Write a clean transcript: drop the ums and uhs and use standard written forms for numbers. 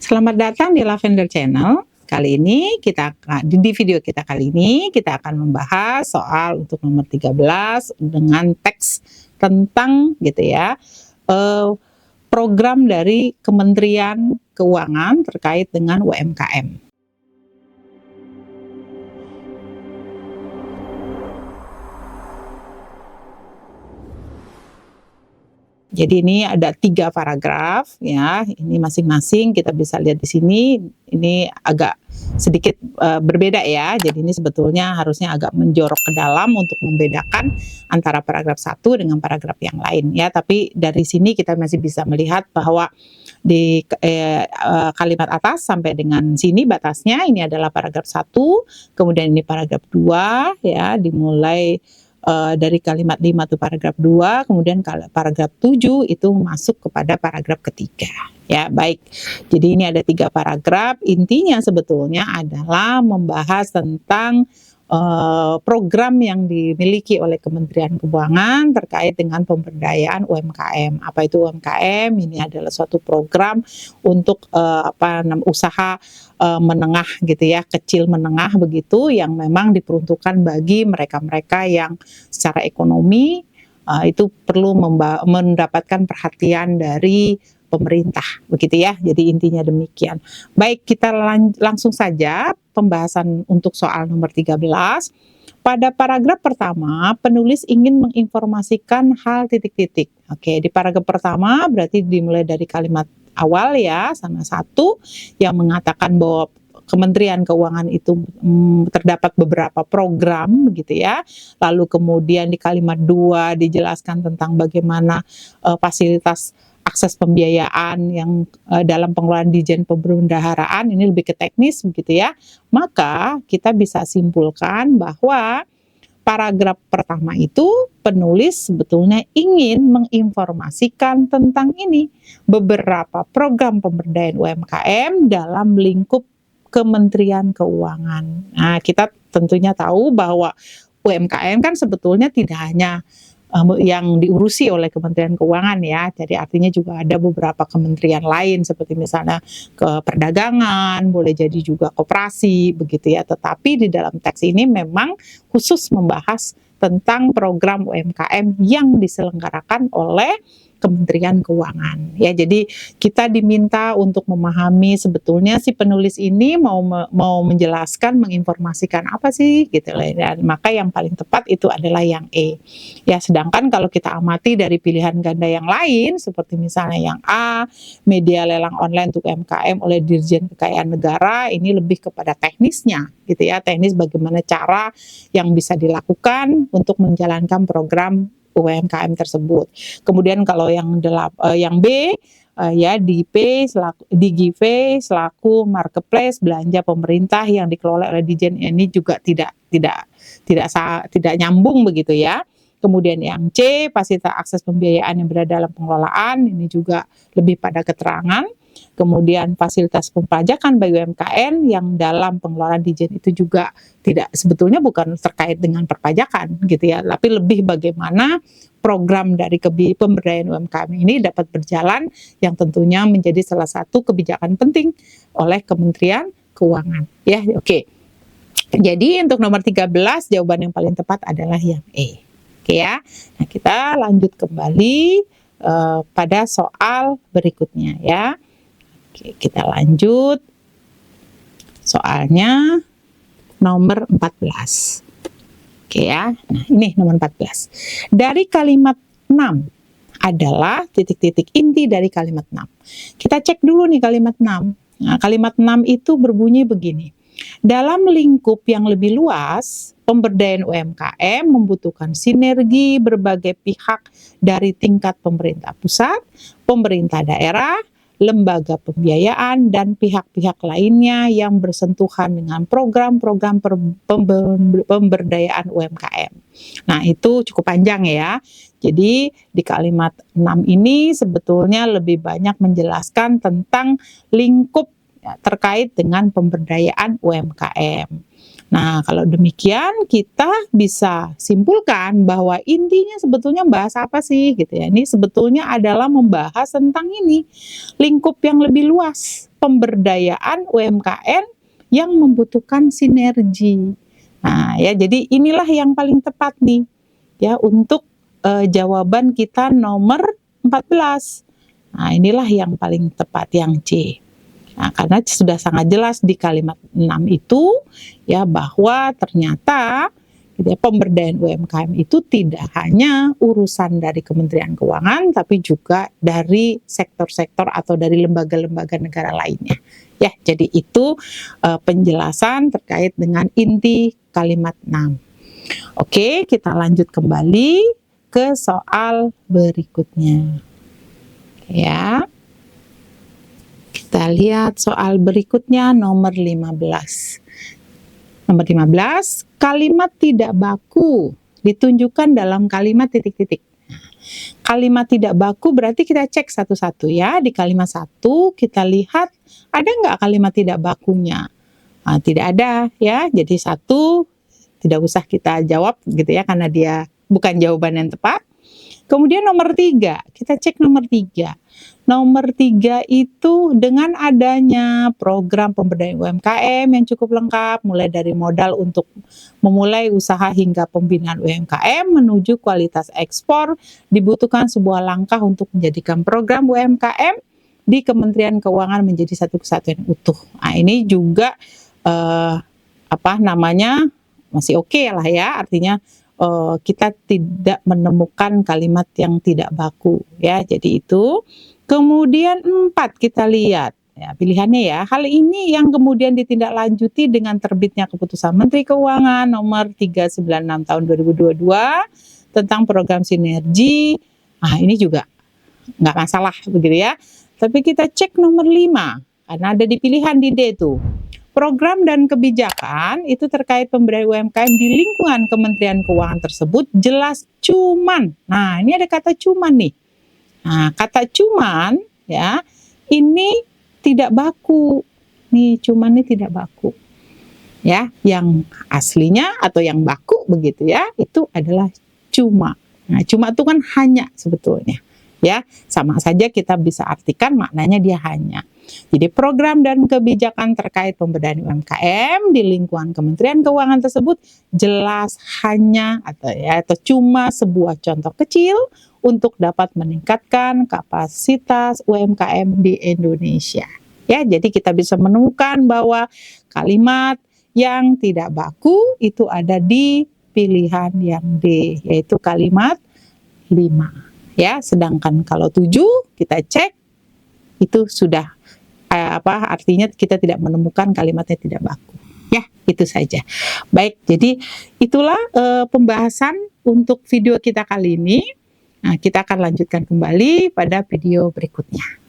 Selamat datang di Lavender Channel. Kali ini di video kita kali ini kita akan membahas soal untuk nomor 13 dengan teks tentang gitu ya, program dari Kementerian Keuangan terkait dengan UMKM. Jadi ini ada 3 paragraf ya, ini masing-masing kita bisa lihat di sini, ini agak sedikit berbeda ya. Jadi ini sebetulnya harusnya agak menjorok ke dalam untuk membedakan antara paragraf 1 dengan paragraf yang lain ya. Tapi dari sini kita masih bisa melihat bahwa di kalimat atas sampai dengan sini batasnya ini adalah paragraf 1, kemudian ini paragraf 2 ya, dimulai dari kalimat 5 itu paragraf 2, kemudian paragraf 7 itu masuk kepada paragraf ketiga. Ya, baik. Jadi ini ada 3 paragraf, intinya sebetulnya adalah membahas tentang program yang dimiliki oleh Kementerian Keuangan terkait dengan pemberdayaan UMKM. Apa itu UMKM? Ini adalah suatu program untuk usaha menengah gitu ya, kecil menengah begitu, yang memang diperuntukkan bagi mereka-mereka yang secara ekonomi itu perlu mendapatkan perhatian dari pemerintah begitu ya. Jadi intinya demikian. Baik, kita langsung saja pembahasan untuk soal nomor 13. Pada paragraf pertama, penulis ingin menginformasikan hal titik-titik. Oke, di paragraf pertama berarti dimulai dari kalimat awal ya, sama 1 yang mengatakan bahwa Kementerian Keuangan itu terdapat beberapa program gitu ya. Lalu kemudian di kalimat 2 dijelaskan tentang bagaimana fasilitas akses pembiayaan yang dalam pengelolaan Ditjen Pembendaharaan, ini lebih ke teknis begitu ya. Maka kita bisa simpulkan bahwa paragraf pertama itu penulis sebetulnya ingin menginformasikan tentang ini, beberapa program pemberdayaan UMKM dalam lingkup Kementerian Keuangan. Nah, kita tentunya tahu bahwa UMKM kan sebetulnya tidak hanya yang diurusi oleh Kementerian Keuangan ya. Jadi artinya juga ada beberapa kementerian lain seperti misalnya ke perdagangan, boleh jadi juga koperasi begitu ya. Tetapi di dalam teks ini memang khusus membahas tentang program UMKM yang diselenggarakan oleh Kementerian Keuangan ya. Jadi kita diminta untuk memahami sebetulnya si penulis ini mau menjelaskan, menginformasikan apa sih gitu lah. Dan maka yang paling tepat itu adalah yang E. Ya, sedangkan kalau kita amati dari pilihan ganda yang lain seperti misalnya yang A, media lelang online untuk UMKM oleh Dirjen Kekayaan Negara, ini lebih kepada teknisnya gitu ya, teknis bagaimana cara yang bisa dilakukan untuk menjalankan program UMKM tersebut. Kemudian kalau yang B ya di GIVE selaku marketplace belanja pemerintah yang dikelola oleh Ditjen, ini juga tidak nyambung begitu ya. Kemudian yang C, fasilitas akses pembiayaan yang berada dalam pengelolaan, ini juga lebih pada keterangan. Kemudian fasilitas pembajakan bagi UMKM yang dalam pengelolaan Ditjen itu juga sebetulnya bukan terkait dengan perpajakan gitu ya, tapi lebih bagaimana program dari pemberdayaan UMKM ini dapat berjalan, yang tentunya menjadi salah satu kebijakan penting oleh Kementerian Keuangan. Ya, oke. Jadi untuk nomor 13 jawaban yang paling tepat adalah yang E. Oke ya. Nah, kita lanjut kembali pada soal berikutnya ya. Oke, kita lanjut. Soalnya nomor 14. Oke ya. Nah, ini nomor 14. Dari kalimat 6 adalah titik-titik inti dari kalimat 6. Kita cek dulu nih kalimat 6. Nah, kalimat 6 itu berbunyi begini. Dalam lingkup yang lebih luas, pemberdayaan UMKM membutuhkan sinergi berbagai pihak dari tingkat pemerintah pusat, pemerintah daerah, lembaga pembiayaan, dan pihak-pihak lainnya yang bersentuhan dengan program-program pemberdayaan UMKM. Nah, itu cukup panjang ya. Jadi di kalimat 6 ini sebetulnya lebih banyak menjelaskan tentang lingkup terkait dengan pemberdayaan UMKM. Nah, kalau demikian kita bisa simpulkan bahwa intinya sebetulnya bahas apa sih gitu ya. Ini sebetulnya adalah membahas tentang ini, lingkup yang lebih luas, pemberdayaan UMKM yang membutuhkan sinergi. Nah, ya, jadi inilah yang paling tepat nih, ya, untuk jawaban kita nomor 14. Nah, inilah yang paling tepat, yang C. Nah, karena sudah sangat jelas di kalimat 6 itu, ya, bahwa ternyata pemberdayaan UMKM itu tidak hanya urusan dari Kementerian Keuangan, tapi juga dari sektor-sektor atau dari lembaga-lembaga negara lainnya. Ya, jadi itu penjelasan terkait dengan inti kalimat 6. Oke, kita lanjut kembali ke soal berikutnya. Ya. Kita lihat soal berikutnya nomor 15. Nomor 15, kalimat tidak baku ditunjukkan dalam kalimat titik-titik. Kalimat tidak baku berarti kita cek satu-satu ya. Di kalimat 1 kita lihat ada nggak kalimat tidak bakunya? Nah, tidak ada ya. Jadi 1 tidak usah kita jawab gitu ya, karena dia bukan jawaban yang tepat. Kemudian nomor 3, kita cek nomor 3. Nomor 3 itu dengan adanya program pemberdayaan UMKM yang cukup lengkap, mulai dari modal untuk memulai usaha hingga pembinaan UMKM menuju kualitas ekspor, dibutuhkan sebuah langkah untuk menjadikan program UMKM di Kementerian Keuangan menjadi satu kesatuan utuh. Nah, ini juga masih oke lah ya, artinya kita tidak menemukan kalimat yang tidak baku ya. Jadi itu. Kemudian 4 kita lihat ya, pilihannya ya. Hal ini yang kemudian ditindaklanjuti dengan terbitnya keputusan Menteri Keuangan nomor 396 tahun 2022 tentang program sinergi. Nah, ini juga nggak masalah begitu ya. Tapi kita cek nomor 5 karena ada di pilihan di D itu. Program dan kebijakan itu terkait pemberdayaan UMKM di lingkungan Kementerian Keuangan tersebut jelas cuman. Nah, ini ada kata cuman nih. Nah, kata cuman ya, ini tidak baku. Nih, cuman ini tidak baku. Ya, yang aslinya atau yang baku begitu ya, itu adalah cuma. Nah, cuma itu kan hanya sebetulnya. Ya, sama saja kita bisa artikan maknanya dia hanya. Jadi program dan kebijakan terkait pemberdayaan UMKM di lingkungan Kementerian Keuangan tersebut jelas hanya atau cuma sebuah contoh kecil untuk dapat meningkatkan kapasitas UMKM di Indonesia. Ya, jadi kita bisa menemukan bahwa kalimat yang tidak baku itu ada di pilihan yang D, yaitu kalimat 5. Ya, sedangkan kalau 7 kita cek itu sudah artinya kita tidak menemukan kalimatnya tidak baku. Ya, itu saja. Baik, jadi itulah pembahasan untuk video kita kali ini. Nah, kita akan lanjutkan kembali pada video berikutnya.